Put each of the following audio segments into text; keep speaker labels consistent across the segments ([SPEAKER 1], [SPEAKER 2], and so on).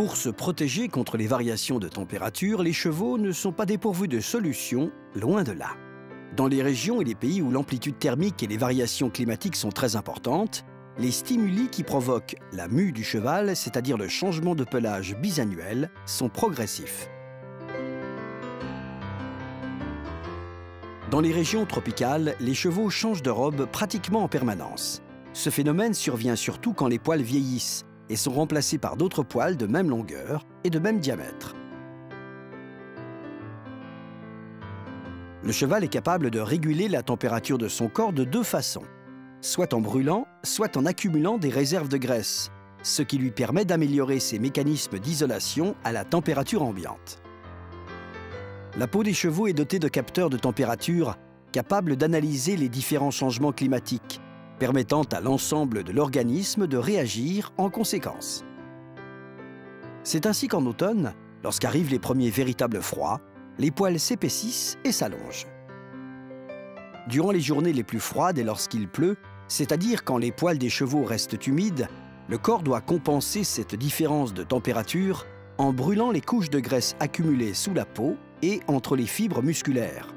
[SPEAKER 1] Pour se protéger contre les variations de température, les chevaux ne sont pas dépourvus de solutions, loin de là. Dans les régions et les pays où l'amplitude thermique et les variations climatiques sont très importantes, les stimuli qui provoquent la mue du cheval, c'est-à-dire le changement de pelage bisannuel, sont progressifs. Dans les régions tropicales, les chevaux changent de robe pratiquement en permanence. Ce phénomène survient surtout quand les poils vieillissent et sont remplacés par d'autres poils de même longueur et de même diamètre. Le cheval est capable de réguler la température de son corps de deux façons, soit en brûlant, soit en accumulant des réserves de graisse, ce qui lui permet d'améliorer ses mécanismes d'isolation à la température ambiante. La peau des chevaux est dotée de capteurs de température capables d'analyser les différents changements climatiques, permettant à l'ensemble de l'organisme de réagir en conséquence. C'est ainsi qu'en automne, lorsqu'arrivent les premiers véritables froids, les poils s'épaississent et s'allongent. Durant les journées les plus froides et lorsqu'il pleut, c'est-à-dire quand les poils des chevaux restent humides, le corps doit compenser cette différence de température en brûlant les couches de graisse accumulées sous la peau et entre les fibres musculaires.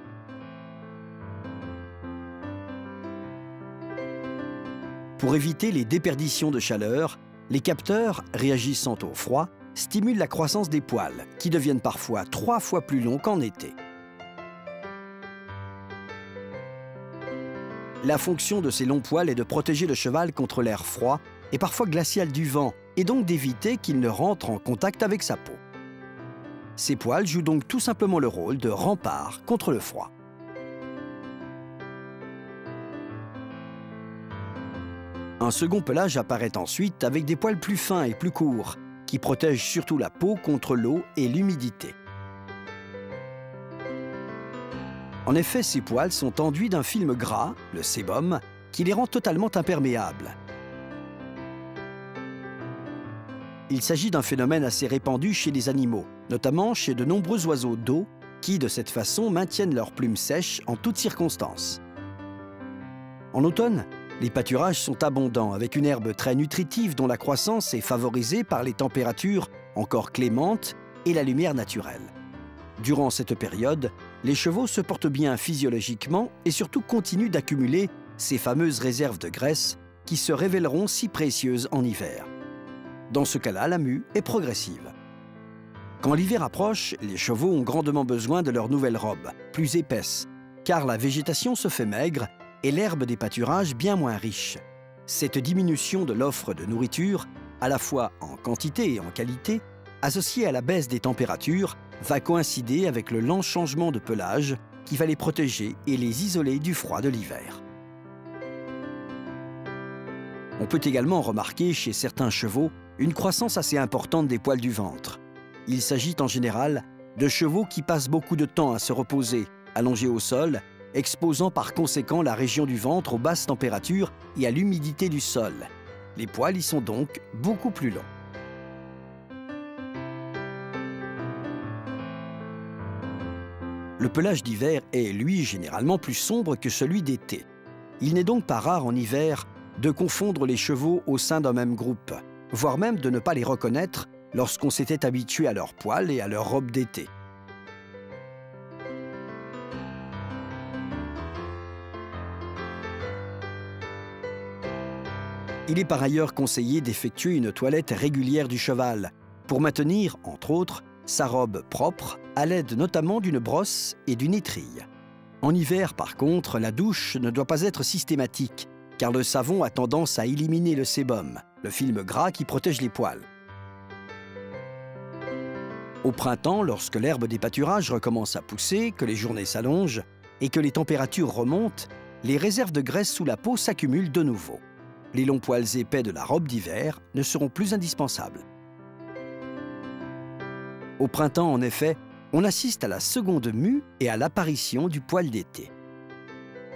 [SPEAKER 1] Pour éviter les déperditions de chaleur, les capteurs, réagissant au froid, stimulent la croissance des poils, qui deviennent parfois 3 fois plus longs qu'en été. La fonction de ces longs poils est de protéger le cheval contre l'air froid et parfois glacial du vent, et donc d'éviter qu'il ne rentre en contact avec sa peau. Ces poils jouent donc tout simplement le rôle de rempart contre le froid. Un second pelage apparaît ensuite avec des poils plus fins et plus courts, qui protègent surtout la peau contre l'eau et l'humidité. En effet, ces poils sont enduits d'un film gras, le sébum, qui les rend totalement imperméables. Il s'agit d'un phénomène assez répandu chez les animaux, notamment chez de nombreux oiseaux d'eau, qui, de cette façon, maintiennent leurs plumes sèches en toutes circonstances. En automne, les pâturages sont abondants, avec une herbe très nutritive dont la croissance est favorisée par les températures encore clémentes et la lumière naturelle. Durant cette période, les chevaux se portent bien physiologiquement et surtout continuent d'accumuler ces fameuses réserves de graisse qui se révéleront si précieuses en hiver. Dans ce cas-là, la mue est progressive. Quand l'hiver approche, les chevaux ont grandement besoin de leur nouvelle robe, plus épaisse, car la végétation se fait maigre et l'herbe des pâturages bien moins riche. Cette diminution de l'offre de nourriture, à la fois en quantité et en qualité, associée à la baisse des températures, va coïncider avec le lent changement de pelage qui va les protéger et les isoler du froid de l'hiver. On peut également remarquer chez certains chevaux une croissance assez importante des poils du ventre. Il s'agit en général de chevaux qui passent beaucoup de temps à se reposer, allongés au sol, exposant par conséquent la région du ventre aux basses températures et à l'humidité du sol. Les poils y sont donc beaucoup plus longs. Le pelage d'hiver est, lui, généralement plus sombre que celui d'été. Il n'est donc pas rare en hiver de confondre les chevaux au sein d'un même groupe, voire même de ne pas les reconnaître lorsqu'on s'était habitué à leurs poils et à leur robe d'été. Il est par ailleurs conseillé d'effectuer une toilette régulière du cheval pour maintenir, entre autres, sa robe propre à l'aide notamment d'une brosse et d'une étrille. En hiver, par contre, la douche ne doit pas être systématique car le savon a tendance à éliminer le sébum, le film gras qui protège les poils. Au printemps, lorsque l'herbe des pâturages recommence à pousser, que les journées s'allongent et que les températures remontent, les réserves de graisse sous la peau s'accumulent de nouveau. Les longs poils épais de la robe d'hiver ne seront plus indispensables. Au printemps, en effet, on assiste à la seconde mue et à l'apparition du poil d'été.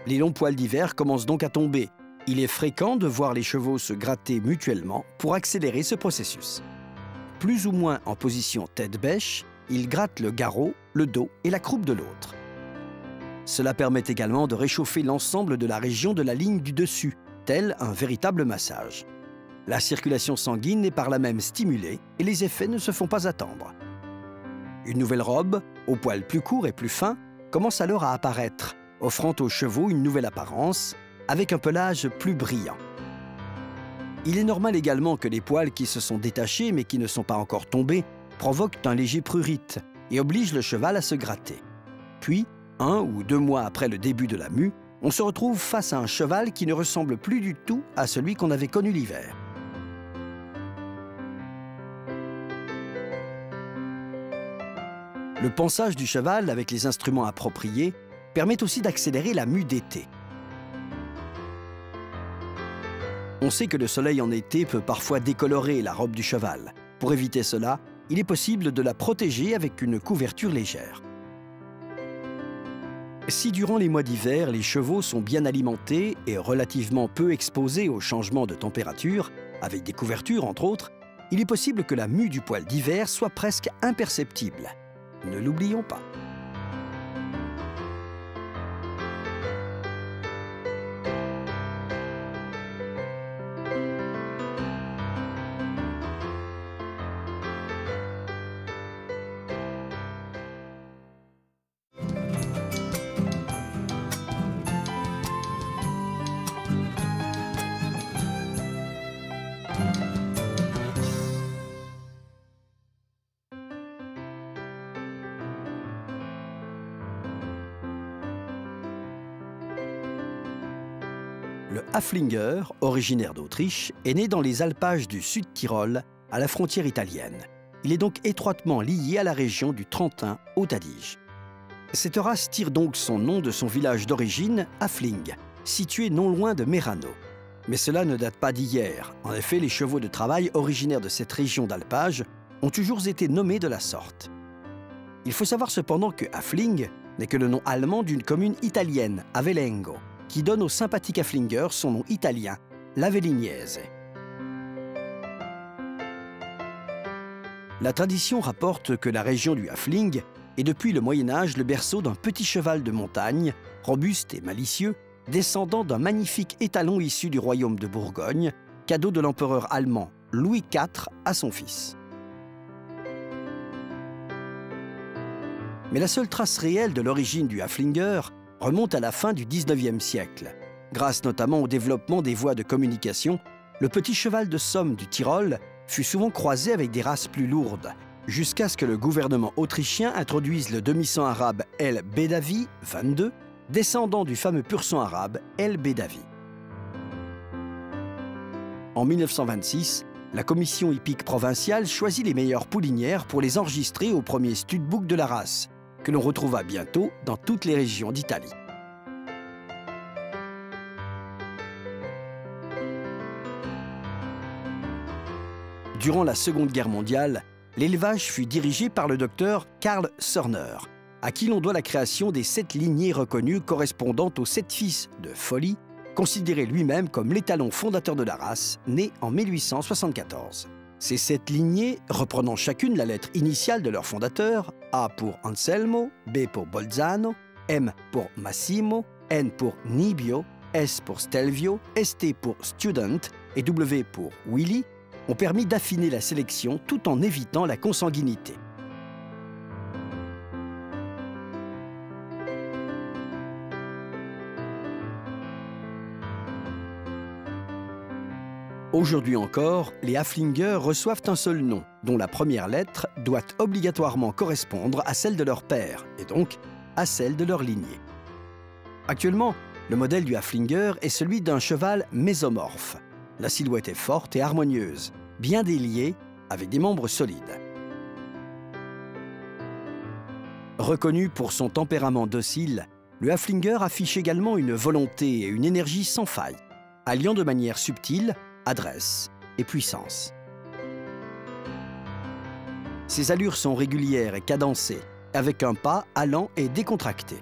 [SPEAKER 1] Les longs poils d'hiver commencent donc à tomber. Il est fréquent de voir les chevaux se gratter mutuellement pour accélérer ce processus. Plus ou moins en position tête-bêche, ils grattent le garrot, le dos et la croupe de l'autre. Cela permet également de réchauffer l'ensemble de la région de la ligne du dessus, tel un véritable massage. La circulation sanguine est par là même stimulée et les effets ne se font pas attendre. Une nouvelle robe, aux poils plus courts et plus fins, commence alors à apparaître, offrant aux chevaux une nouvelle apparence, avec un pelage plus brillant. Il est normal également que les poils qui se sont détachés mais qui ne sont pas encore tombés provoquent un léger prurite et obligent le cheval à se gratter. Puis, 1 ou 2 mois après le début de la mue, on se retrouve face à un cheval qui ne ressemble plus du tout à celui qu'on avait connu l'hiver. Le pansage du cheval avec les instruments appropriés permet aussi d'accélérer la mue d'été. On sait que le soleil en été peut parfois décolorer la robe du cheval. Pour éviter cela, il est possible de la protéger avec une couverture légère. Si durant les mois d'hiver, les chevaux sont bien alimentés et relativement peu exposés aux changements de température, avec des couvertures entre autres, il est possible que la mue du poil d'hiver soit presque imperceptible. Ne l'oublions pas. Le Haflinger, originaire d'Autriche, est né dans les alpages du Sud-Tyrol, à la frontière italienne. Il est donc étroitement lié à la région du Trentin, Haute-Adige. Cette race tire donc son nom de son village d'origine, Hafling, situé non loin de Merano. Mais cela ne date pas d'hier. En effet, les chevaux de travail originaires de cette région d'alpage ont toujours été nommés de la sorte. Il faut savoir cependant que Hafling n'est que le nom allemand d'une commune italienne, Avelengo, qui donne au sympathique Haflinger son nom italien, l'Avelignese. La tradition rapporte que la région du Hafling est depuis le Moyen-Âge le berceau d'un petit cheval de montagne, robuste et malicieux, descendant d'un magnifique étalon issu du royaume de Bourgogne, cadeau de l'empereur allemand Louis IV à son fils. Mais la seule trace réelle de l'origine du Haflinger remonte à la fin du XIXe siècle. Grâce notamment au développement des voies de communication, le petit cheval de Somme du Tyrol fut souvent croisé avec des races plus lourdes, jusqu'à ce que le gouvernement autrichien introduise le demi-sang arabe El Bedavi 22, descendant du fameux pur-sang arabe El Bedavi. En 1926, la commission hippique provinciale choisit les meilleures poulinières pour les enregistrer au premier studbook de la race, que l'on retrouvera bientôt dans toutes les régions d'Italie. Durant la Seconde Guerre mondiale, l'élevage fut dirigé par le docteur Karl Sörner, à qui l'on doit la création des 7 lignées reconnues correspondant aux 7 fils de Folly, considéré lui-même comme l'étalon fondateur de la race, né en 1874. Ces 7 lignées, reprenant chacune la lettre initiale de leur fondateur, A pour Anselmo, B pour Bolzano, M pour Massimo, N pour Nibio, S pour Stelvio, ST pour Student et W pour Willy, ont permis d'affiner la sélection tout en évitant la consanguinité. Aujourd'hui encore, les Haflinger reçoivent un seul nom, dont la première lettre doit obligatoirement correspondre à celle de leur père, et donc à celle de leur lignée. Actuellement, le modèle du Haflinger est celui d'un cheval mésomorphe. La silhouette est forte et harmonieuse, bien déliée, avec des membres solides. Reconnu pour son tempérament docile, le Haflinger affiche également une volonté et une énergie sans faille, alliant de manière subtile adresse et puissance. Ses allures sont régulières et cadencées, avec un pas allant et décontracté.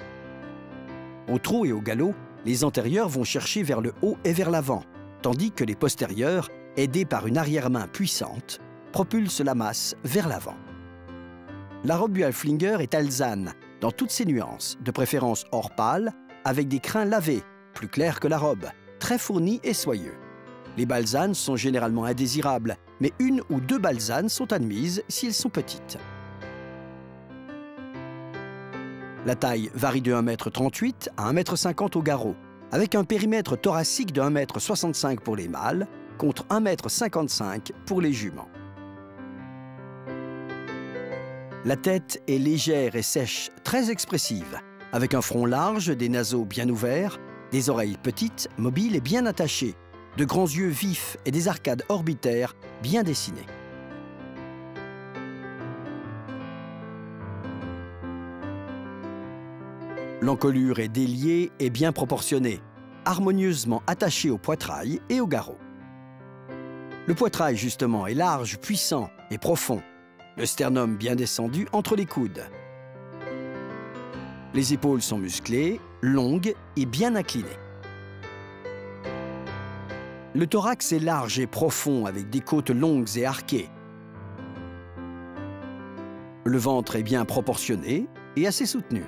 [SPEAKER 1] Au trot et au galop, les antérieurs vont chercher vers le haut et vers l'avant, tandis que les postérieurs, aidés par une arrière-main puissante, propulsent la masse vers l'avant. La robe du Haflinger est alezane, dans toutes ses nuances, de préférence or pâle, avec des crins lavés, plus clairs que la robe, très fournis et soyeux. Les balsanes sont généralement indésirables, mais 1 ou 2 balsanes sont admises si elles sont petites. La taille varie de 1,38 m à 1,50 m au garrot, avec un périmètre thoracique de 1,65 m pour les mâles contre 1,55 m pour les juments. La tête est légère et sèche, très expressive, avec un front large, des naseaux bien ouverts, des oreilles petites, mobiles et bien attachées, de grands yeux vifs et des arcades orbitaires bien dessinées. L'encolure est déliée et bien proportionnée, harmonieusement attachée au poitrail et au garrot. Le poitrail, justement, est large, puissant et profond. Le sternum bien descendu entre les coudes. Les épaules sont musclées, longues et bien inclinées. Le thorax est large et profond avec des côtes longues et arquées. Le ventre est bien proportionné et assez soutenu.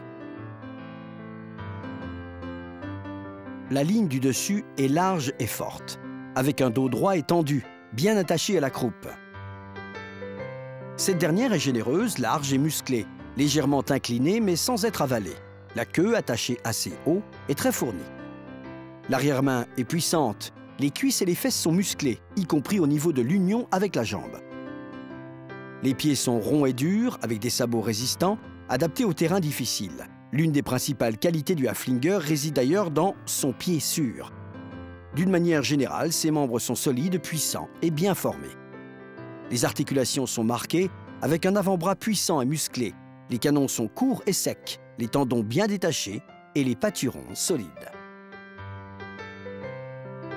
[SPEAKER 1] La ligne du dessus est large et forte, avec un dos droit et tendu, bien attaché à la croupe. Cette dernière est généreuse, large et musclée, légèrement inclinée mais sans être avalée. La queue, attachée assez haut, est très fournie. L'arrière-main est puissante, les cuisses et les fesses sont musclées, y compris au niveau de l'union avec la jambe. Les pieds sont ronds et durs, avec des sabots résistants, adaptés au terrain difficile. L'une des principales qualités du Haflinger réside d'ailleurs dans son pied sûr. D'une manière générale, ses membres sont solides, puissants et bien formés. Les articulations sont marquées, avec un avant-bras puissant et musclé. Les canons sont courts et secs, les tendons bien détachés et les pâturons solides.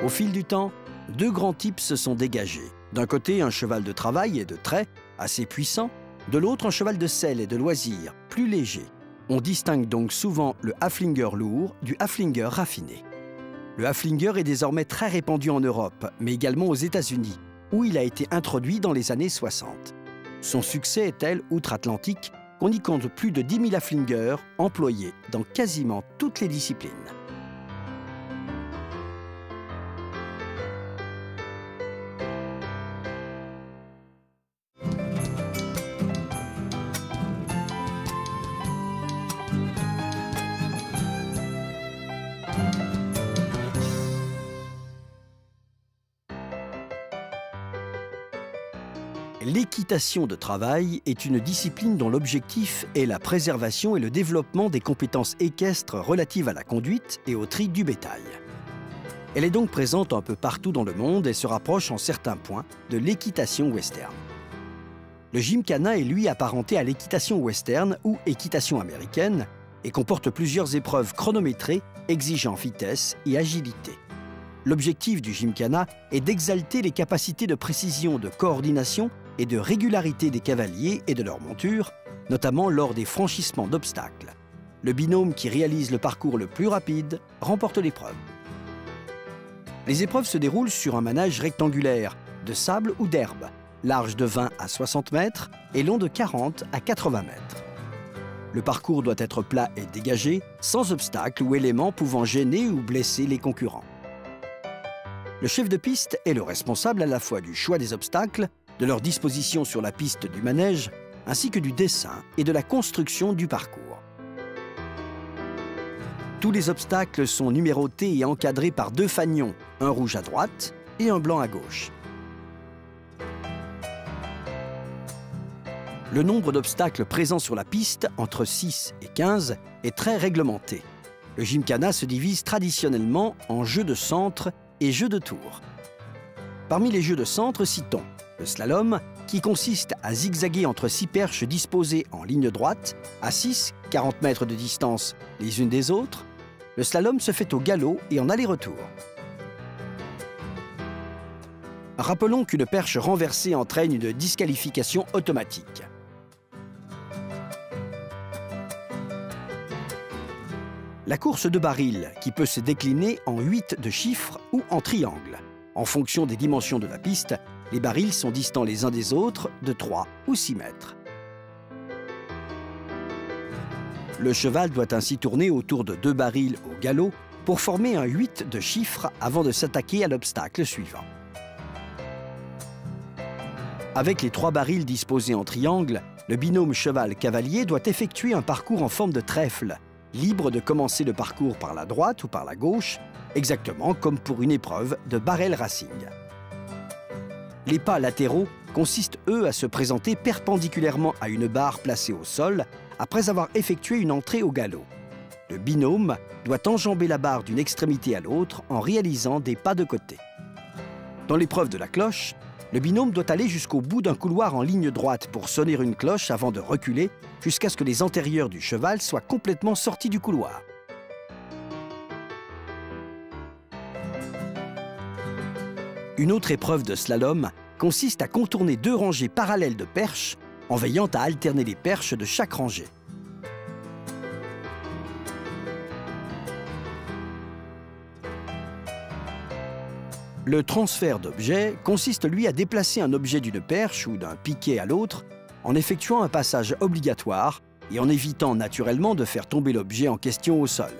[SPEAKER 1] Au fil du temps, 2 grands types se sont dégagés. D'un côté, un cheval de travail et de trait, assez puissant. De l'autre, un cheval de selle et de loisir, plus léger. On distingue donc souvent le Haflinger lourd du Haflinger raffiné. Le Haflinger est désormais très répandu en Europe, mais également aux États-Unis, où il a été introduit dans les années 60. Son succès est tel outre-Atlantique qu'on y compte plus de 10 000 Haflingers employés dans quasiment toutes les disciplines. L'équitation de travail est une discipline dont l'objectif est la préservation et le développement des compétences équestres relatives à la conduite et au tri du bétail. Elle est donc présente un peu partout dans le monde et se rapproche en certains points de l'équitation western. Le gymkhana est lui apparenté à l'équitation western ou équitation américaine et comporte plusieurs épreuves chronométrées exigeant vitesse et agilité. L'objectif du gymkhana est d'exalter les capacités de précision, de coordination et de régularité des cavaliers et de leur monture, notamment lors des franchissements d'obstacles. Le binôme qui réalise le parcours le plus rapide remporte l'épreuve. Les épreuves se déroulent sur un manège rectangulaire, de sable ou d'herbe, large de 20 à 60 mètres et long de 40 à 80 mètres. Le parcours doit être plat et dégagé, sans obstacles ou éléments pouvant gêner ou blesser les concurrents. Le chef de piste est le responsable à la fois du choix des obstacles, de leur disposition sur la piste du manège, ainsi que du dessin et de la construction du parcours. Tous les obstacles sont numérotés et encadrés par 2 fanions, un rouge à droite et un blanc à gauche. Le nombre d'obstacles présents sur la piste, entre 6 et 15, est très réglementé. Le gymkhana se divise traditionnellement en jeux de centre et jeux de tour. Parmi les jeux de centre, citons le slalom, qui consiste à zigzaguer entre 6 perches disposées en ligne droite, à 6, 40 mètres de distance les unes des autres. Le slalom se fait au galop et en aller-retour. Rappelons qu'une perche renversée entraîne une disqualification automatique. La course de baril, qui peut se décliner en 8 de chiffres ou en triangle. En fonction des dimensions de la piste, les barils sont distants les uns des autres de 3 ou 6 mètres. Le cheval doit ainsi tourner autour de 2 barils au galop pour former un 8 de chiffres avant de s'attaquer à l'obstacle suivant. Avec les 3 barils disposés en triangle, le binôme cheval-cavalier doit effectuer un parcours en forme de trèfle, libre de commencer le parcours par la droite ou par la gauche, exactement comme pour une épreuve de barrel racing. Les pas latéraux consistent, eux, à se présenter perpendiculairement à une barre placée au sol après avoir effectué une entrée au galop. Le binôme doit enjamber la barre d'une extrémité à l'autre en réalisant des pas de côté. Dans l'épreuve de la cloche, le binôme doit aller jusqu'au bout d'un couloir en ligne droite pour sonner une cloche avant de reculer jusqu'à ce que les antérieurs du cheval soient complètement sortis du couloir. Une autre épreuve de slalom consiste à contourner 2 rangées parallèles de perches en veillant à alterner les perches de chaque rangée. Le transfert d'objet consiste, lui, à déplacer un objet d'une perche ou d'un piquet à l'autre en effectuant un passage obligatoire et en évitant naturellement de faire tomber l'objet en question au sol.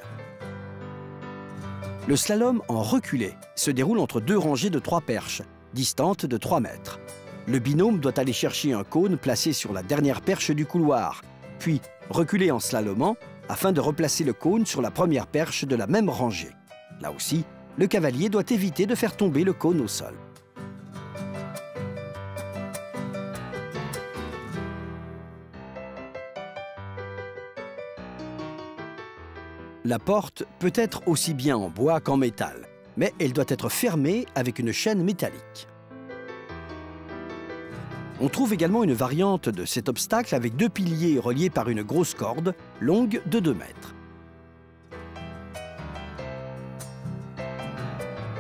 [SPEAKER 1] Le slalom en reculé se déroule entre 2 rangées de 3 perches, distantes de 3 mètres. Le binôme doit aller chercher un cône placé sur la dernière perche du couloir, puis reculer en slalomant afin de replacer le cône sur la première perche de la même rangée. Là aussi, le cavalier doit éviter de faire tomber le cône au sol. La porte peut être aussi bien en bois qu'en métal, mais elle doit être fermée avec une chaîne métallique. On trouve également une variante de cet obstacle avec 2 piliers reliés par une grosse corde longue de 2 mètres.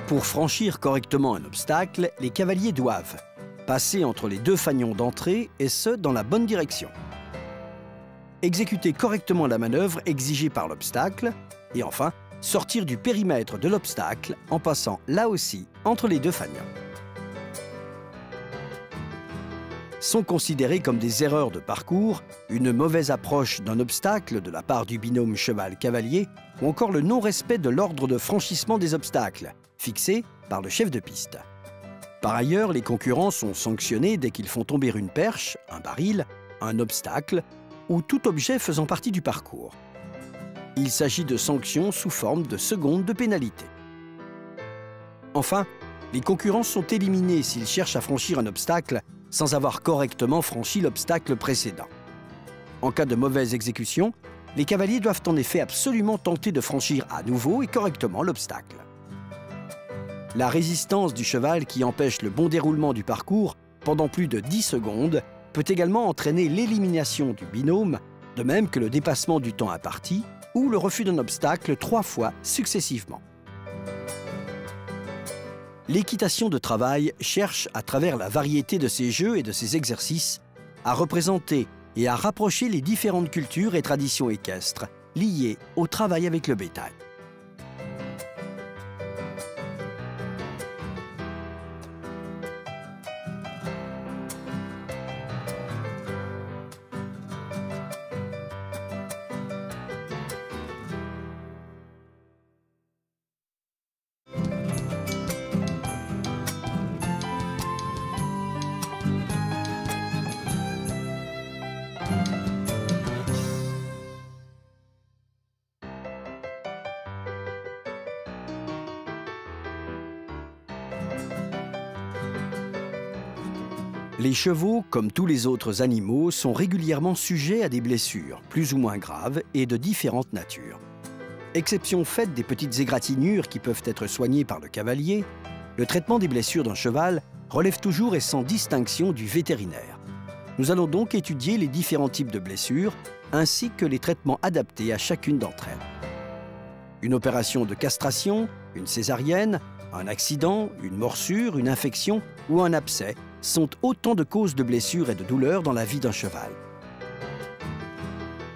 [SPEAKER 1] Pour franchir correctement un obstacle, les cavaliers doivent passer entre les 2 fanions d'entrée et ce, dans la bonne direction. Exécuter correctement la manœuvre exigée par l'obstacle et enfin, sortir du périmètre de l'obstacle en passant là aussi entre les 2 fanions. Sont considérées comme des erreurs de parcours, une mauvaise approche d'un obstacle de la part du binôme cheval-cavalier ou encore le non-respect de l'ordre de franchissement des obstacles, fixé par le chef de piste. Par ailleurs, les concurrents sont sanctionnés dès qu'ils font tomber une perche, un baril, un obstacle ou tout objet faisant partie du parcours. Il s'agit de sanctions sous forme de secondes de pénalité. Enfin, les concurrents sont éliminés s'ils cherchent à franchir un obstacle sans avoir correctement franchi l'obstacle précédent. En cas de mauvaise exécution, les cavaliers doivent en effet absolument tenter de franchir à nouveau et correctement l'obstacle. La résistance du cheval qui empêche le bon déroulement du parcours pendant plus de 10 secondes peut également entraîner l'élimination du binôme, de même que le dépassement du temps imparti ou le refus d'un obstacle 3 fois successivement. L'équitation de travail cherche, à travers la variété de ses jeux et de ses exercices, à représenter et à rapprocher les différentes cultures et traditions équestres liées au travail avec le bétail. Les chevaux, comme tous les autres animaux, sont régulièrement sujets à des blessures, plus ou moins graves et de différentes natures. Exception faite des petites égratignures qui peuvent être soignées par le cavalier, le traitement des blessures d'un cheval relève toujours et sans distinction du vétérinaire. Nous allons donc étudier les différents types de blessures, ainsi que les traitements adaptés à chacune d'entre elles. Une opération de castration, une césarienne, un accident, une morsure, une infection ou un abcès sont autant de causes de blessures et de douleurs dans la vie d'un cheval.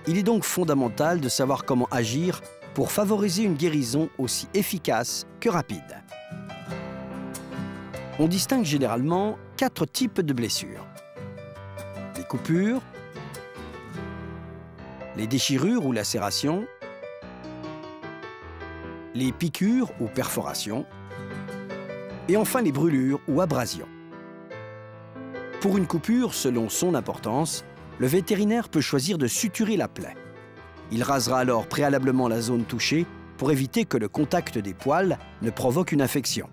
[SPEAKER 1] Il est donc fondamental de savoir comment agir pour favoriser une guérison aussi efficace que rapide. On distingue généralement 4 types de blessures. Les coupures, les déchirures ou lacérations, les piqûres ou perforations, et enfin les brûlures ou abrasions. Pour une coupure, selon son importance, le vétérinaire peut choisir de suturer la plaie. Il rasera alors préalablement la zone touchée pour éviter que le contact des poils ne provoque une infection.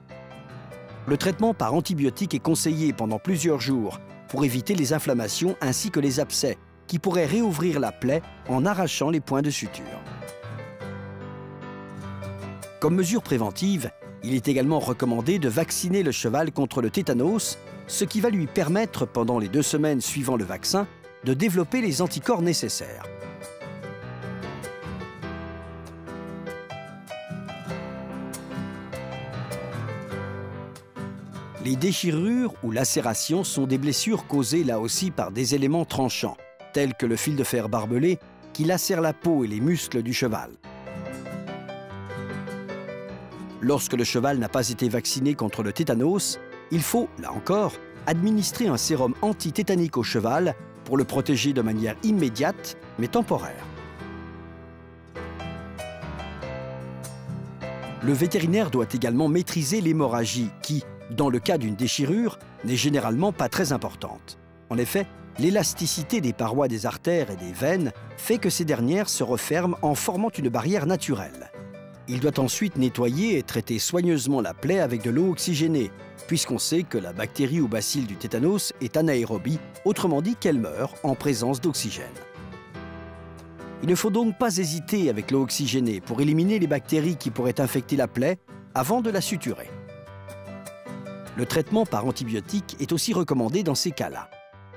[SPEAKER 1] Le traitement par antibiotiques est conseillé pendant plusieurs jours pour éviter les inflammations ainsi que les abcès qui pourraient réouvrir la plaie en arrachant les points de suture. Comme mesure préventive, il est également recommandé de vacciner le cheval contre le tétanos, ce qui va lui permettre, pendant les 2 semaines suivant le vaccin, de développer les anticorps nécessaires. Les déchirures ou lacérations sont des blessures causées là aussi par des éléments tranchants, tels que le fil de fer barbelé qui lacère la peau et les muscles du cheval. Lorsque le cheval n'a pas été vacciné contre le tétanos, il faut, là encore, administrer un sérum anti-tétanique au cheval pour le protéger de manière immédiate mais temporaire. Le vétérinaire doit également maîtriser l'hémorragie qui, dans le cas d'une déchirure, n'est généralement pas très importante. En effet, l'élasticité des parois des artères et des veines fait que ces dernières se referment en formant une barrière naturelle. Il doit ensuite nettoyer et traiter soigneusement la plaie avec de l'eau oxygénée, puisqu'on sait que la bactérie ou bacille du tétanos est anaérobie, autrement dit qu'elle meurt en présence d'oxygène. Il ne faut donc pas hésiter avec l'eau oxygénée pour éliminer les bactéries qui pourraient infecter la plaie avant de la suturer. Le traitement par antibiotiques est aussi recommandé dans ces cas-là.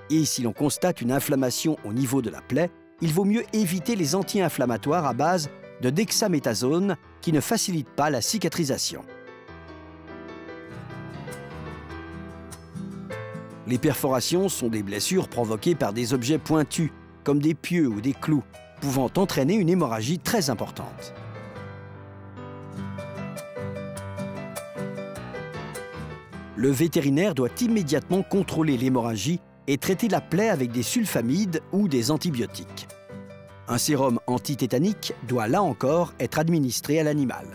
[SPEAKER 1] Et si l'on constate une inflammation au niveau de la plaie, il vaut mieux éviter les anti-inflammatoires à base de dexaméthasone qui ne facilitent pas la cicatrisation. Les perforations sont des blessures provoquées par des objets pointus, comme des pieux ou des clous, pouvant entraîner une hémorragie très importante. Le vétérinaire doit immédiatement contrôler l'hémorragie et traiter la plaie avec des sulfamides ou des antibiotiques. Un sérum antitétanique doit là encore être administré à l'animal.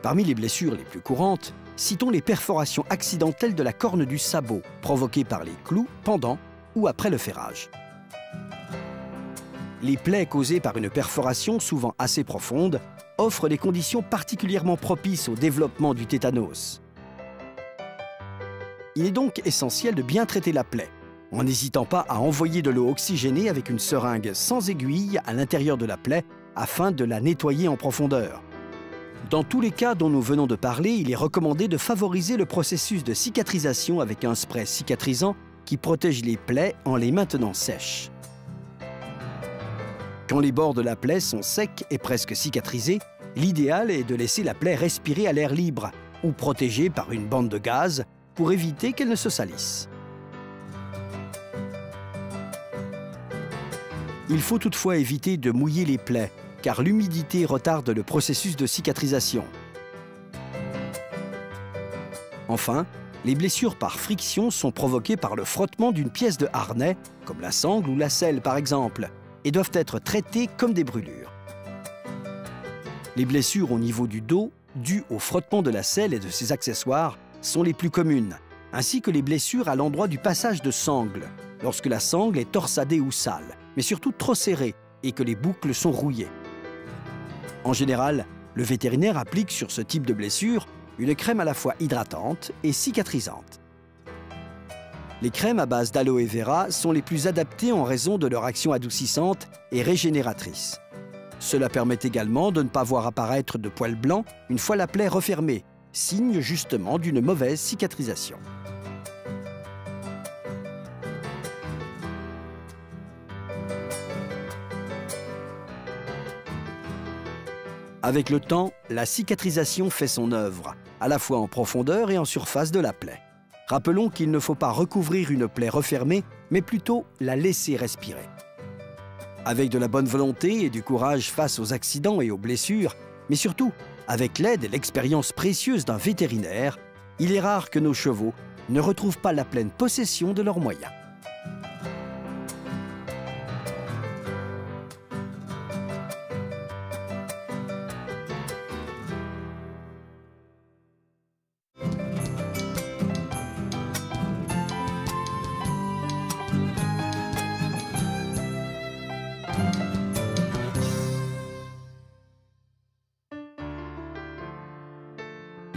[SPEAKER 1] Parmi les blessures les plus courantes, citons les perforations accidentelles de la corne du sabot provoquées par les clous pendant ou après le ferrage. Les plaies causées par une perforation souvent assez profonde offrent des conditions particulièrement propices au développement du tétanos. Il est donc essentiel de bien traiter la plaie, en n'hésitant pas à envoyer de l'eau oxygénée avec une seringue sans aiguille à l'intérieur de la plaie afin de la nettoyer en profondeur. Dans tous les cas dont nous venons de parler, il est recommandé de favoriser le processus de cicatrisation avec un spray cicatrisant qui protège les plaies en les maintenant sèches. Quand les bords de la plaie sont secs et presque cicatrisés, l'idéal est de laisser la plaie respirer à l'air libre ou protégée par une bande de gaz pour éviter qu'elle ne se salisse. Il faut toutefois éviter de mouiller les plaies, car l'humidité retarde le processus de cicatrisation. Enfin, les blessures par friction sont provoquées par le frottement d'une pièce de harnais, comme la sangle ou la selle par exemple, et doivent être traitées comme des brûlures. Les blessures au niveau du dos, dues au frottement de la selle et de ses accessoires, sont les plus communes, ainsi que les blessures à l'endroit du passage de sangle, lorsque la sangle est torsadée ou sale, mais surtout trop serrée et que les boucles sont rouillées. En général, le vétérinaire applique sur ce type de blessure une crème à la fois hydratante et cicatrisante. Les crèmes à base d'aloe vera sont les plus adaptées en raison de leur action adoucissante et régénératrice. Cela permet également de ne pas voir apparaître de poils blancs une fois la plaie refermée, signe justement d'une mauvaise cicatrisation. Avec le temps, la cicatrisation fait son œuvre, à la fois en profondeur et en surface de la plaie. Rappelons qu'il ne faut pas recouvrir une plaie refermée, mais plutôt la laisser respirer. Avec de la bonne volonté et du courage face aux accidents et aux blessures, mais surtout avec l'aide et l'expérience précieuse d'un vétérinaire, il est rare que nos chevaux ne retrouvent pas la pleine possession de leurs moyens.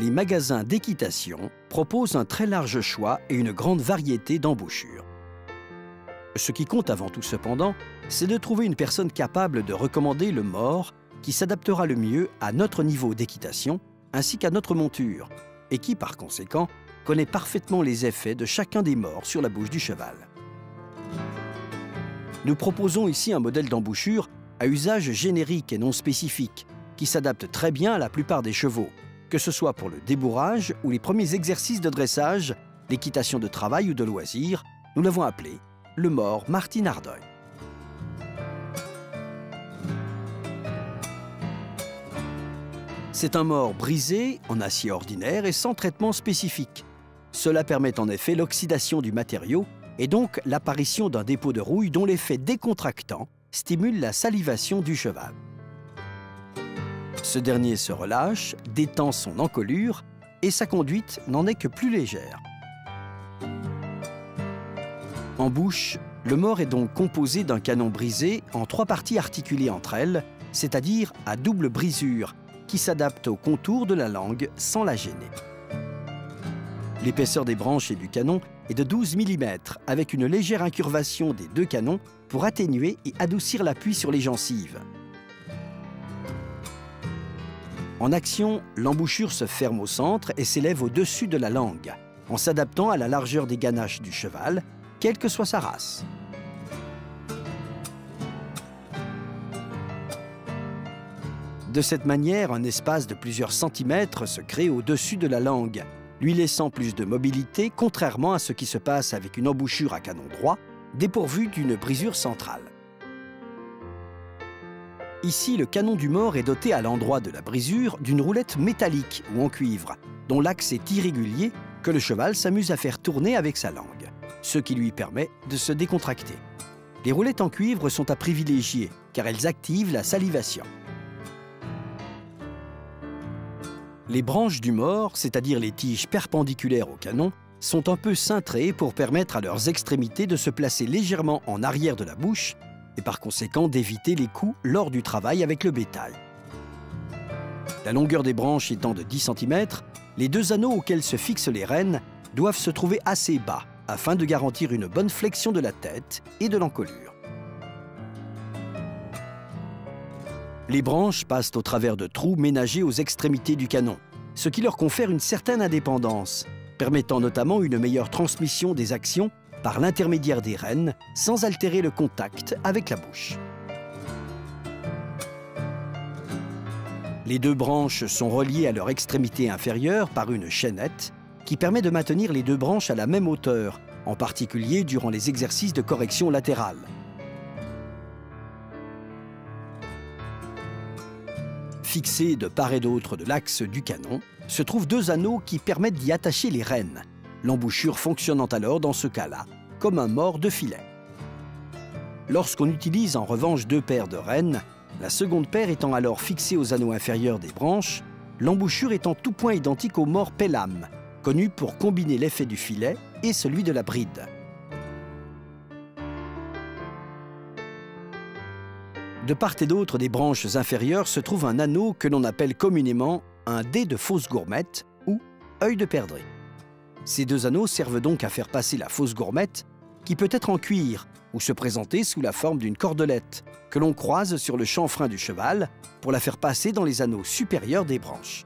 [SPEAKER 1] les magasins d'équitation proposent un très large choix et une grande variété d'embouchures. Ce qui compte avant tout cependant, c'est de trouver une personne capable de recommander le mors qui s'adaptera le mieux à notre niveau d'équitation ainsi qu'à notre monture et qui, par conséquent, connaît parfaitement les effets de chacun des mors sur la bouche du cheval. Nous proposons ici un modèle d'embouchure à usage générique et non spécifique qui s'adapte très bien à la plupart des chevaux, que ce soit pour le débourrage ou les premiers exercices de dressage, l'équitation de travail ou de loisir. Nous l'avons appelé le mors Martin Ardeuil. C'est un mors brisé, en acier ordinaire et sans traitement spécifique. Cela permet en effet l'oxydation du matériau et donc l'apparition d'un dépôt de rouille dont l'effet décontractant stimule la salivation du cheval. Ce dernier se relâche, détend son encolure et sa conduite n'en est que plus légère. En bouche, le mors est donc composé d'un canon brisé en 3 parties articulées entre elles, c'est-à-dire à double brisure, qui s'adapte au contour de la langue sans la gêner. L'épaisseur des branches et du canon est de 12 mm, avec une légère incurvation des 2 canons pour atténuer et adoucir l'appui sur les gencives. En action, l'embouchure se ferme au centre et s'élève au-dessus de la langue, en s'adaptant à la largeur des ganaches du cheval, quelle que soit sa race. De cette manière, un espace de plusieurs centimètres se crée au-dessus de la langue, lui laissant plus de mobilité, contrairement à ce qui se passe avec une embouchure à canon droit, dépourvue d'une brisure centrale. Ici, le canon du mors est doté à l'endroit de la brisure d'une roulette métallique ou en cuivre, dont l'axe est irrégulier, que le cheval s'amuse à faire tourner avec sa langue, ce qui lui permet de se décontracter. Les roulettes en cuivre sont à privilégier, car elles activent la salivation. Les branches du mors, c'est-à-dire les tiges perpendiculaires au canon, sont un peu cintrées pour permettre à leurs extrémités de se placer légèrement en arrière de la bouche et par conséquent d'éviter les coups lors du travail avec le bétail. La longueur des branches étant de 10 cm, les 2 anneaux auxquels se fixent les rênes doivent se trouver assez bas afin de garantir une bonne flexion de la tête et de l'encolure. Les branches passent au travers de trous ménagés aux extrémités du canon, ce qui leur confère une certaine indépendance, permettant notamment une meilleure transmission des actions par l'intermédiaire des rênes, sans altérer le contact avec la bouche. Les 2 branches sont reliées à leur extrémité inférieure par une chaînette qui permet de maintenir les 2 branches à la même hauteur, en particulier durant les exercices de correction latérale. Fixés de part et d'autre de l'axe du canon, se trouvent 2 anneaux qui permettent d'y attacher les rênes, l'embouchure fonctionnant alors dans ce cas-là comme un mors de filet. Lorsqu'on utilise en revanche 2 paires de rênes, la seconde paire étant alors fixée aux anneaux inférieurs des branches, l'embouchure est en tout point identique au mors pellam, connu pour combiner l'effet du filet et celui de la bride. De part et d'autre des branches inférieures se trouve un anneau que l'on appelle communément un dé de fausse gourmette ou œil de perdrix. Ces 2 anneaux servent donc à faire passer la fausse gourmette, qui peut être en cuir ou se présenter sous la forme d'une cordelette que l'on croise sur le chanfrein du cheval pour la faire passer dans les anneaux supérieurs des branches.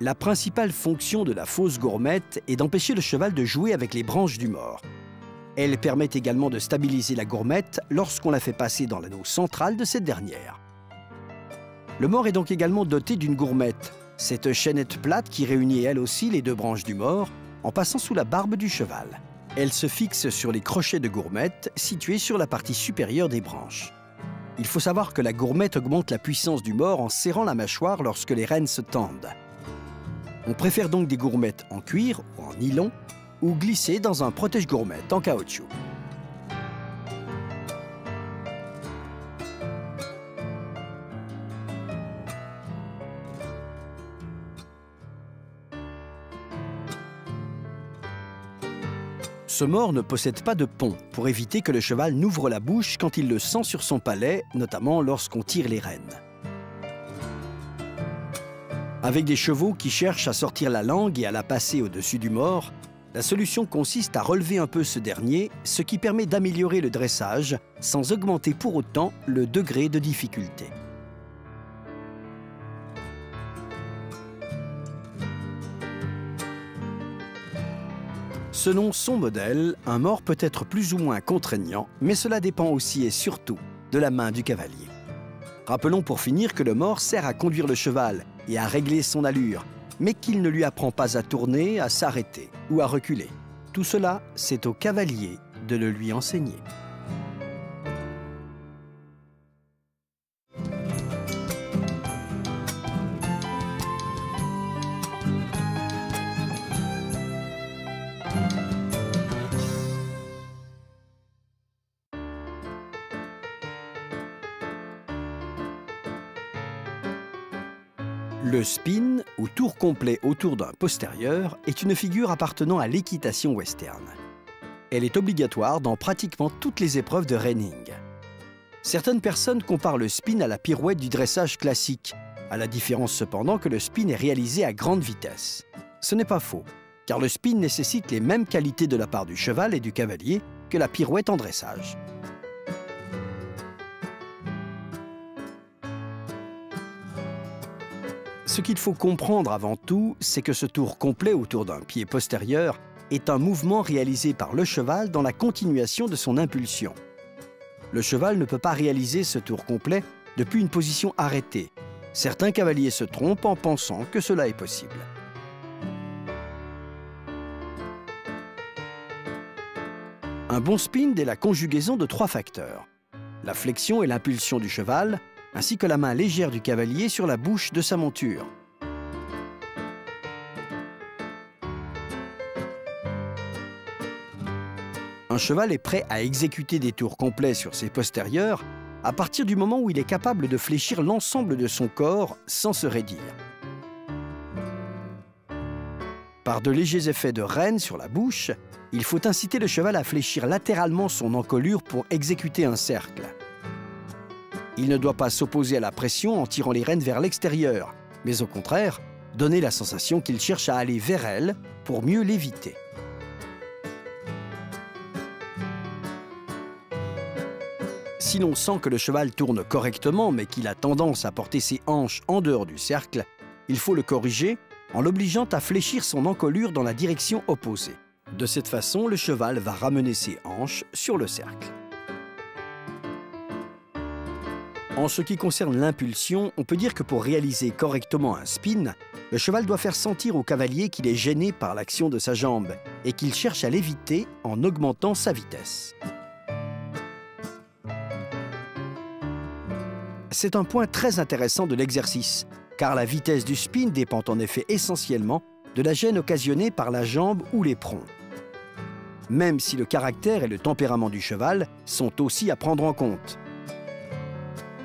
[SPEAKER 1] La principale fonction de la fausse gourmette est d'empêcher le cheval de jouer avec les branches du mors. Elle permet également de stabiliser la gourmette lorsqu'on la fait passer dans l'anneau central de cette dernière. Le mors est donc également doté d'une gourmette, cette chaînette plate qui réunit elle aussi les 2 branches du mors en passant sous la barbe du cheval. Elle se fixe sur les crochets de gourmette situés sur la partie supérieure des branches. Il faut savoir que la gourmette augmente la puissance du mors en serrant la mâchoire lorsque les rênes se tendent. On préfère donc des gourmettes en cuir ou en nylon ou glissées dans un protège-gourmette en caoutchouc. Ce mors ne possède pas de pont pour éviter que le cheval n'ouvre la bouche quand il le sent sur son palais, notamment lorsqu'on tire les rênes. Avec des chevaux qui cherchent à sortir la langue et à la passer au-dessus du mors, la solution consiste à relever un peu ce dernier, ce qui permet d'améliorer le dressage sans augmenter pour autant le degré de difficulté. Selon son modèle, un mors peut être plus ou moins contraignant, mais cela dépend aussi et surtout de la main du cavalier. Rappelons pour finir que le mors sert à conduire le cheval et à régler son allure, mais qu'il ne lui apprend pas à tourner, à s'arrêter ou à reculer. Tout cela, c'est au cavalier de le lui enseigner. Le spin, ou tour complet autour d'un postérieur, est une figure appartenant à l'équitation western. Elle est obligatoire dans pratiquement toutes les épreuves de reining. Certaines personnes comparent le spin à la pirouette du dressage classique, à la différence cependant que le spin est réalisé à grande vitesse. Ce n'est pas faux, car le spin nécessite les mêmes qualités de la part du cheval et du cavalier que la pirouette en dressage. Ce qu'il faut comprendre avant tout, c'est que ce tour complet autour d'un pied postérieur est un mouvement réalisé par le cheval dans la continuation de son impulsion. Le cheval ne peut pas réaliser ce tour complet depuis une position arrêtée. Certains cavaliers se trompent en pensant que cela est possible. Un bon spin est la conjugaison de 3 facteurs: la flexion et l'impulsion du cheval, ainsi que la main légère du cavalier sur la bouche de sa monture. Un cheval est prêt à exécuter des tours complets sur ses postérieurs à partir du moment où il est capable de fléchir l'ensemble de son corps sans se raidir. Par de légers effets de rêne sur la bouche, il faut inciter le cheval à fléchir latéralement son encolure pour exécuter un cercle. Il ne doit pas s'opposer à la pression en tirant les rênes vers l'extérieur, mais au contraire, donner la sensation qu'il cherche à aller vers elle pour mieux l'éviter. Si l'on sent que le cheval tourne correctement, mais qu'il a tendance à porter ses hanches en dehors du cercle, il faut le corriger en l'obligeant à fléchir son encolure dans la direction opposée. De cette façon, le cheval va ramener ses hanches sur le cercle. En ce qui concerne l'impulsion, on peut dire que pour réaliser correctement un spin, le cheval doit faire sentir au cavalier qu'il est gêné par l'action de sa jambe et qu'il cherche à l'éviter en augmentant sa vitesse. C'est un point très intéressant de l'exercice, car la vitesse du spin dépend en effet essentiellement de la gêne occasionnée par la jambe ou l'éperon. Même si le caractère et le tempérament du cheval sont aussi à prendre en compte.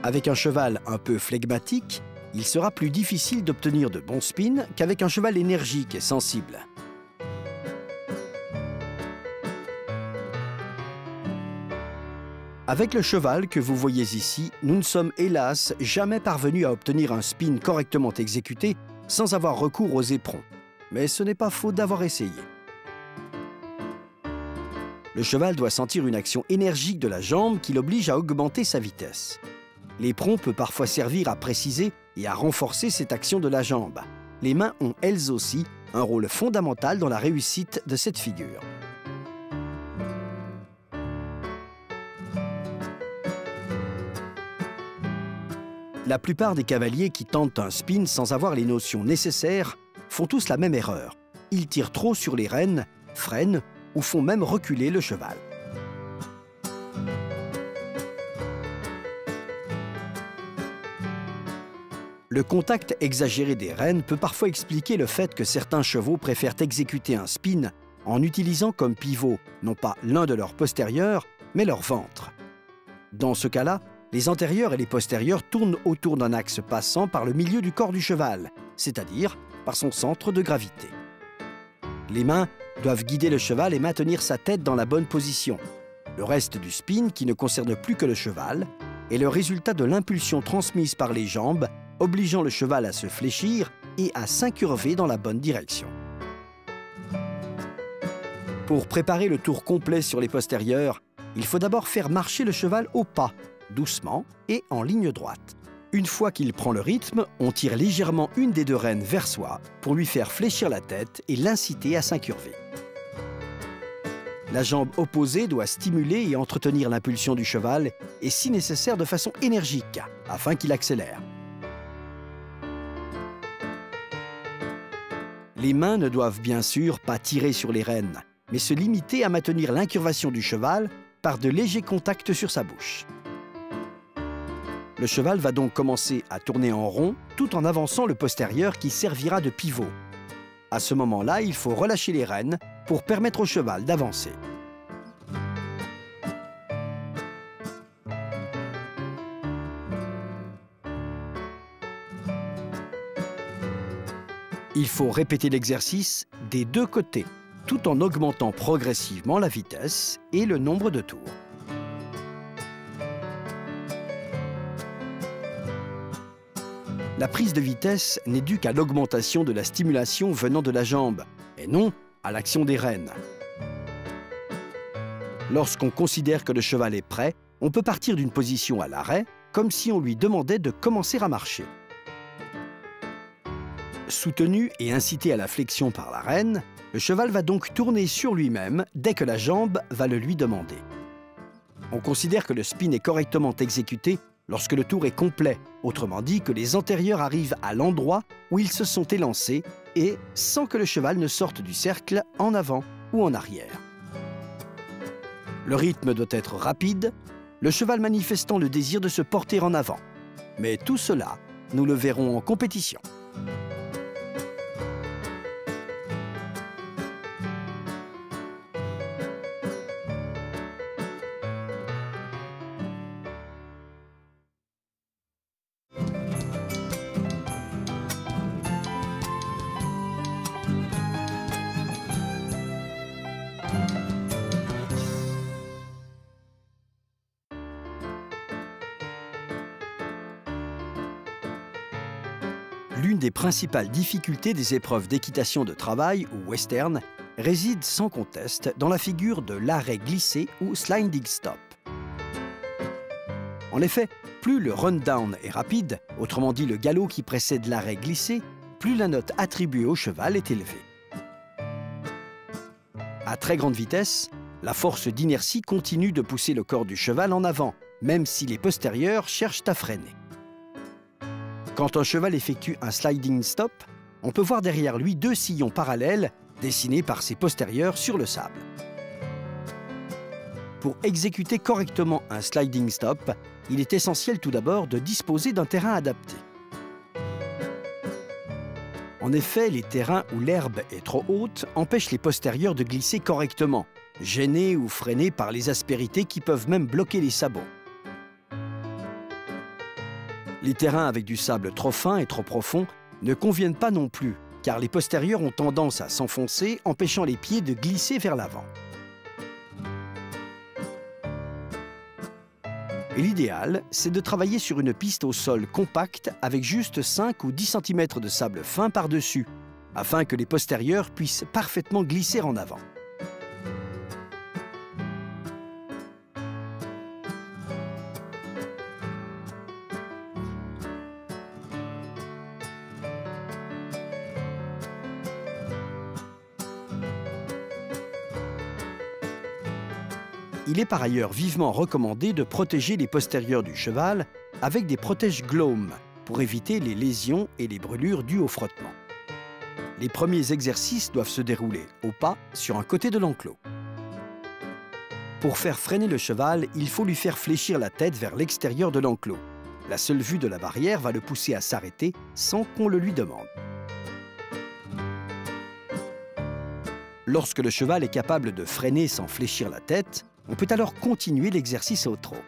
[SPEAKER 1] Avec un cheval un peu flegmatique, il sera plus difficile d'obtenir de bons spins qu'avec un cheval énergique et sensible. Avec le cheval que vous voyez ici, nous ne sommes hélas jamais parvenus à obtenir un spin correctement exécuté sans avoir recours aux éperons. Mais ce n'est pas faute d'avoir essayé. Le cheval doit sentir une action énergique de la jambe qui l'oblige à augmenter sa vitesse. L'éperon peut parfois servir à préciser et à renforcer cette action de la jambe. Les mains ont elles aussi un rôle fondamental dans la réussite de cette figure. La plupart des cavaliers qui tentent un spin sans avoir les notions nécessaires font tous la même erreur. Ils tirent trop sur les rênes, freinent ou font même reculer le cheval. Le contact exagéré des rênes peut parfois expliquer le fait que certains chevaux préfèrent exécuter un spin en utilisant comme pivot non pas l'un de leurs postérieurs, mais leur ventre. Dans ce cas-là, les antérieurs et les postérieurs tournent autour d'un axe passant par le milieu du corps du cheval, c'est-à-dire par son centre de gravité. Les mains doivent guider le cheval et maintenir sa tête dans la bonne position. Le reste du spin, qui ne concerne plus que le cheval, est le résultat de l'impulsion transmise par les jambes, obligeant le cheval à se fléchir et à s'incurver dans la bonne direction. Pour préparer le tour complet sur les postérieurs, il faut d'abord faire marcher le cheval au pas, doucement et en ligne droite. Une fois qu'il prend le rythme, on tire légèrement une des deux rênes vers soi pour lui faire fléchir la tête et l'inciter à s'incurver. La jambe opposée doit stimuler et entretenir l'impulsion du cheval et si nécessaire de façon énergique afin qu'il accélère. Les mains ne doivent bien sûr pas tirer sur les rênes, mais se limiter à maintenir l'incurvation du cheval par de légers contacts sur sa bouche. Le cheval va donc commencer à tourner en rond tout en avançant le postérieur qui servira de pivot. À ce moment-là, il faut relâcher les rênes pour permettre au cheval d'avancer. Il faut répéter l'exercice des deux côtés, tout en augmentant progressivement la vitesse et le nombre de tours. La prise de vitesse n'est due qu'à l'augmentation de la stimulation venant de la jambe, et non à l'action des rênes. Lorsqu'on considère que le cheval est prêt, on peut partir d'une position à l'arrêt, comme si on lui demandait de commencer à marcher. Soutenu et incité à la flexion par la rêne, le cheval va donc tourner sur lui-même dès que la jambe va le lui demander. On considère que le spin est correctement exécuté lorsque le tour est complet, autrement dit que les antérieurs arrivent à l'endroit où ils se sont élancés et sans que le cheval ne sorte du cercle en avant ou en arrière. Le rythme doit être rapide, le cheval manifestant le désir de se porter en avant. Mais tout cela, nous le verrons en compétition. L'une des principales difficultés des épreuves d'équitation de travail ou western réside sans conteste dans la figure de l'arrêt glissé ou sliding stop. En effet, plus le run-down est rapide, autrement dit le galop qui précède l'arrêt glissé, plus la note attribuée au cheval est élevée. À très grande vitesse, la force d'inertie continue de pousser le corps du cheval en avant, même si les postérieurs cherchent à freiner. Quand un cheval effectue un sliding stop, on peut voir derrière lui deux sillons parallèles dessinés par ses postérieurs sur le sable. Pour exécuter correctement un sliding stop, il est essentiel tout d'abord de disposer d'un terrain adapté. En effet, les terrains où l'herbe est trop haute empêchent les postérieurs de glisser correctement, gênés ou freinés par les aspérités qui peuvent même bloquer les sabots. Les terrains avec du sable trop fin et trop profond ne conviennent pas non plus, car les postérieurs ont tendance à s'enfoncer, empêchant les pieds de glisser vers l'avant. L'idéal, c'est de travailler sur une piste au sol compacte avec juste 5 ou 10 cm de sable fin par-dessus, afin que les postérieurs puissent parfaitement glisser en avant. Il est par ailleurs vivement recommandé de protéger les postérieurs du cheval avec des protège-glaumes pour éviter les lésions et les brûlures dues au frottement. Les premiers exercices doivent se dérouler au pas sur un côté de l'enclos. Pour faire freiner le cheval, il faut lui faire fléchir la tête vers l'extérieur de l'enclos. La seule vue de la barrière va le pousser à s'arrêter sans qu'on le lui demande. Lorsque le cheval est capable de freiner sans fléchir la tête, on peut alors continuer l'exercice au trot.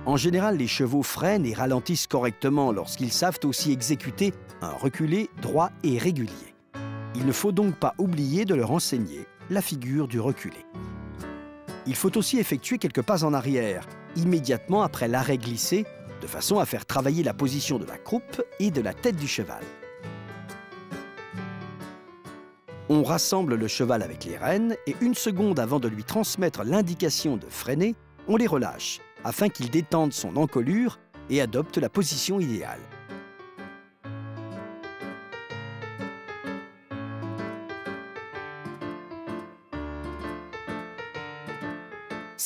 [SPEAKER 1] En général, les chevaux freinent et ralentissent correctement lorsqu'ils savent aussi exécuter un reculé droit et régulier. Il ne faut donc pas oublier de leur enseigner la figure du reculé. Il faut aussi effectuer quelques pas en arrière, immédiatement après l'arrêt glissé, de façon à faire travailler la position de la croupe et de la tête du cheval. On rassemble le cheval avec les rênes et 1 seconde avant de lui transmettre l'indication de freiner, on les relâche, afin qu'il détende son encolure et adopte la position idéale.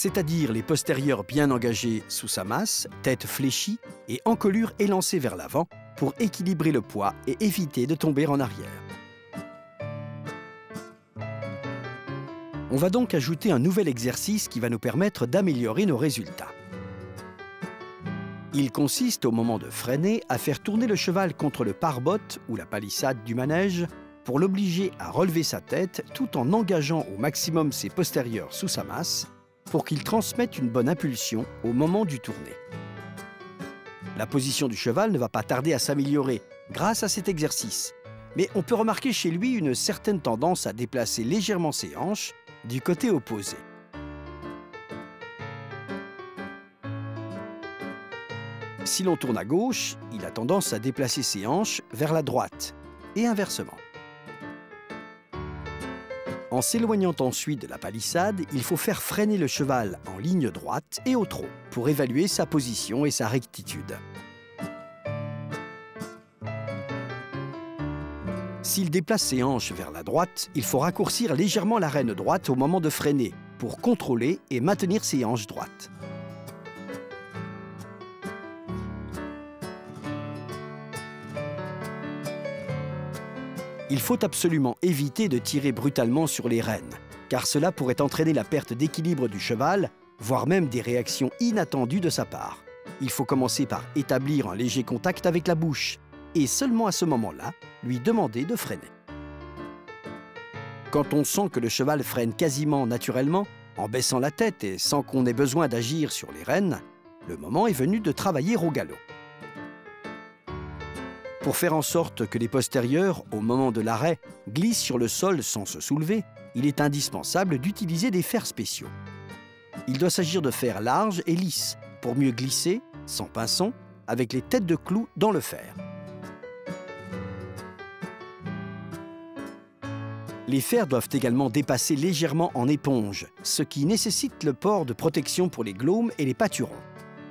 [SPEAKER 1] C'est-à-dire les postérieurs bien engagés sous sa masse, tête fléchie et encolure élancée vers l'avant pour équilibrer le poids et éviter de tomber en arrière. On va donc ajouter un nouvel exercice qui va nous permettre d'améliorer nos résultats. Il consiste, au moment de freiner, à faire tourner le cheval contre le pare-botte ou la palissade du manège pour l'obliger à relever sa tête tout en engageant au maximum ses postérieurs sous sa masse pour qu'il transmette une bonne impulsion au moment du tourné. La position du cheval ne va pas tarder à s'améliorer grâce à cet exercice, mais on peut remarquer chez lui une certaine tendance à déplacer légèrement ses hanches du côté opposé. Si l'on tourne à gauche, il a tendance à déplacer ses hanches vers la droite, et inversement. En s'éloignant ensuite de la palissade, il faut faire freiner le cheval en ligne droite et au trot pour évaluer sa position et sa rectitude. S'il déplace ses hanches vers la droite, il faut raccourcir légèrement la rêne droite au moment de freiner pour contrôler et maintenir ses hanches droites. Il faut absolument éviter de tirer brutalement sur les rênes, car cela pourrait entraîner la perte d'équilibre du cheval, voire même des réactions inattendues de sa part. Il faut commencer par établir un léger contact avec la bouche, et seulement à ce moment-là, lui demander de freiner. Quand on sent que le cheval freine quasiment naturellement, en baissant la tête et sans qu'on ait besoin d'agir sur les rênes, le moment est venu de travailler au galop. Pour faire en sorte que les postérieurs, au moment de l'arrêt, glissent sur le sol sans se soulever, il est indispensable d'utiliser des fers spéciaux. Il doit s'agir de fers larges et lisses, pour mieux glisser, sans pinçon, avec les têtes de clous dans le fer. Les fers doivent également dépasser légèrement en éponge, ce qui nécessite le port de protection pour les glaumes et les pâturons.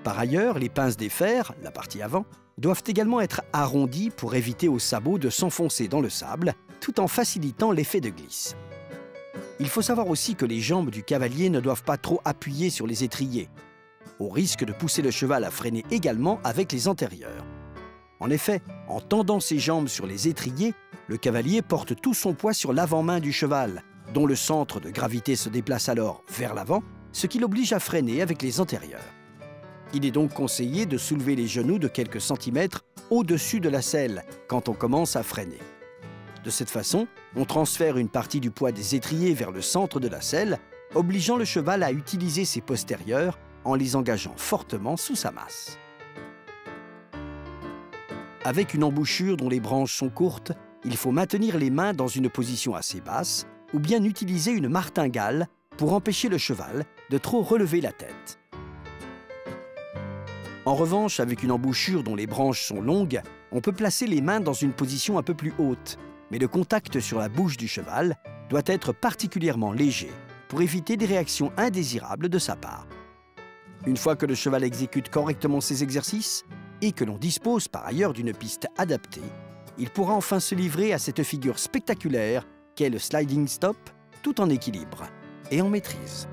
[SPEAKER 1] Par ailleurs, les pinces des fers, la partie avant, doivent également être arrondies pour éviter aux sabots de s'enfoncer dans le sable, tout en facilitant l'effet de glisse. Il faut savoir aussi que les jambes du cavalier ne doivent pas trop appuyer sur les étriers, au risque de pousser le cheval à freiner également avec les antérieurs. En effet, en tendant ses jambes sur les étriers, le cavalier porte tout son poids sur l'avant-main du cheval, dont le centre de gravité se déplace alors vers l'avant, ce qui l'oblige à freiner avec les antérieurs. Il est donc conseillé de soulever les genoux de quelques centimètres au-dessus de la selle quand on commence à freiner. De cette façon, on transfère une partie du poids des étriers vers le centre de la selle, obligeant le cheval à utiliser ses postérieurs en les engageant fortement sous sa masse. Avec une embouchure dont les branches sont courtes, il faut maintenir les mains dans une position assez basse ou bien utiliser une martingale pour empêcher le cheval de trop relever la tête. En revanche, avec une embouchure dont les branches sont longues, on peut placer les mains dans une position un peu plus haute, mais le contact sur la bouche du cheval doit être particulièrement léger pour éviter des réactions indésirables de sa part. Une fois que le cheval exécute correctement ses exercices et que l'on dispose par ailleurs d'une piste adaptée, il pourra enfin se livrer à cette figure spectaculaire qu'est le sliding stop, tout en équilibre et en maîtrise.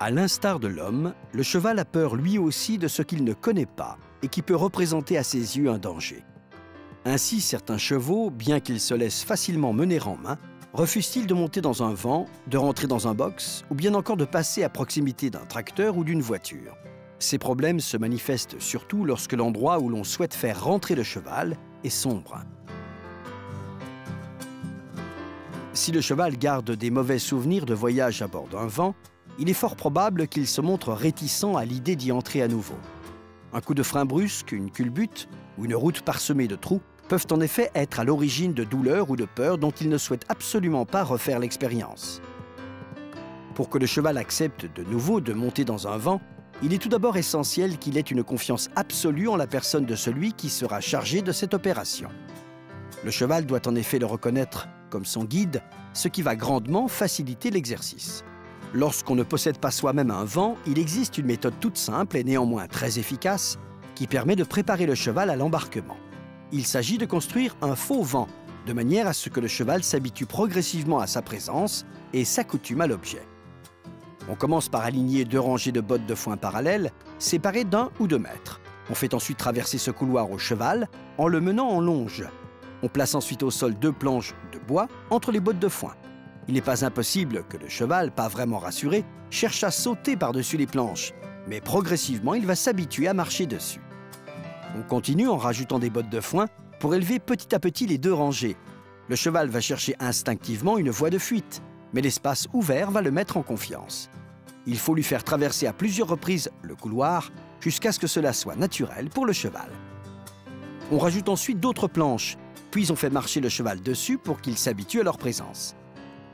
[SPEAKER 1] À l'instar de l'homme, le cheval a peur lui aussi de ce qu'il ne connaît pas et qui peut représenter à ses yeux un danger. Ainsi, certains chevaux, bien qu'ils se laissent facilement mener en main, Refuse-t-il de monter dans un vent, de rentrer dans un box ou bien encore de passer à proximité d'un tracteur ou d'une voiture? Ces problèmes se manifestent surtout lorsque l'endroit où l'on souhaite faire rentrer le cheval est sombre. Si le cheval garde des mauvais souvenirs de voyage à bord d'un vent, il est fort probable qu'il se montre réticent à l'idée d'y entrer à nouveau. Un coup de frein brusque, une culbute ou une route parsemée de trous peuvent en effet être à l'origine de douleurs ou de peurs dont il ne souhaite absolument pas refaire l'expérience. Pour que le cheval accepte de nouveau de monter dans un vent, il est tout d'abord essentiel qu'il ait une confiance absolue en la personne de celui qui sera chargé de cette opération. Le cheval doit en effet le reconnaître comme son guide, ce qui va grandement faciliter l'exercice. Lorsqu'on ne possède pas soi-même un vent, il existe une méthode toute simple et néanmoins très efficace qui permet de préparer le cheval à l'embarquement. Il s'agit de construire un faux vent, de manière à ce que le cheval s'habitue progressivement à sa présence et s'accoutume à l'objet. On commence par aligner 2 rangées de bottes de foin parallèles, séparées d'1 ou 2 mètres. On fait ensuite traverser ce couloir au cheval en le menant en longe. On place ensuite au sol 2 planches de bois entre les bottes de foin. Il n'est pas impossible que le cheval, pas vraiment rassuré, cherche à sauter par-dessus les planches, mais progressivement, il va s'habituer à marcher dessus. On continue en rajoutant des bottes de foin pour élever petit à petit les 2 rangées. Le cheval va chercher instinctivement une voie de fuite, mais l'espace ouvert va le mettre en confiance. Il faut lui faire traverser à plusieurs reprises le couloir jusqu'à ce que cela soit naturel pour le cheval. On rajoute ensuite d'autres planches, puis on fait marcher le cheval dessus pour qu'il s'habitue à leur présence.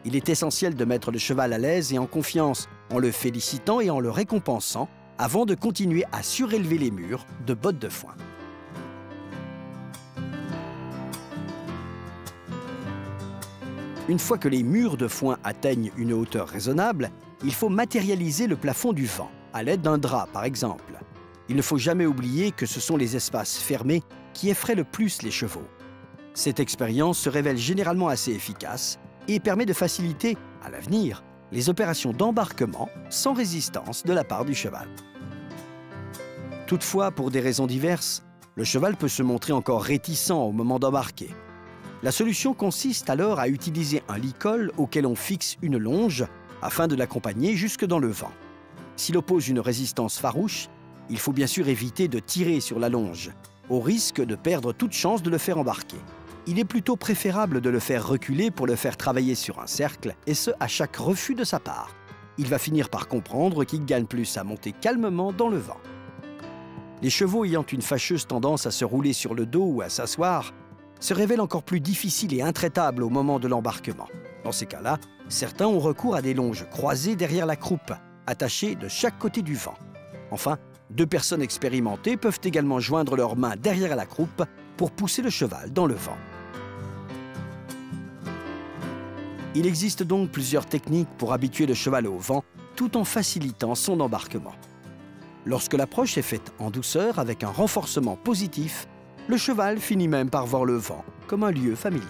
[SPEAKER 1] Il est essentiel de mettre le cheval à l'aise et en confiance, en le félicitant et en le récompensant, avant de continuer à surélever les murs de bottes de foin. Une fois que les murs de foin atteignent une hauteur raisonnable, il faut matérialiser le plafond du vent, à l'aide d'un drap par exemple. Il ne faut jamais oublier que ce sont les espaces fermés qui effraient le plus les chevaux. Cette expérience se révèle généralement assez efficace et permet de faciliter, à l'avenir, les opérations d'embarquement sans résistance de la part du cheval. Toutefois, pour des raisons diverses, le cheval peut se montrer encore réticent au moment d'embarquer. La solution consiste alors à utiliser un licol auquel on fixe une longe afin de l'accompagner jusque dans le vent. S'il oppose une résistance farouche, il faut bien sûr éviter de tirer sur la longe, au risque de perdre toute chance de le faire embarquer. Il est plutôt préférable de le faire reculer pour le faire travailler sur un cercle, et ce à chaque refus de sa part. Il va finir par comprendre qu'il gagne plus à monter calmement dans le vent. Les chevaux ayant une fâcheuse tendance à se rouler sur le dos ou à s'asseoir se révèlent encore plus difficiles et intraitables au moment de l'embarquement. Dans ces cas-là, certains ont recours à des longes croisées derrière la croupe, attachées de chaque côté du vent. Enfin, 2 personnes expérimentées peuvent également joindre leurs mains derrière la croupe pour pousser le cheval dans le vent. Il existe donc plusieurs techniques pour habituer le cheval au vent tout en facilitant son embarquement. Lorsque l'approche est faite en douceur avec un renforcement positif, le cheval finit même par voir le vent comme un lieu familier.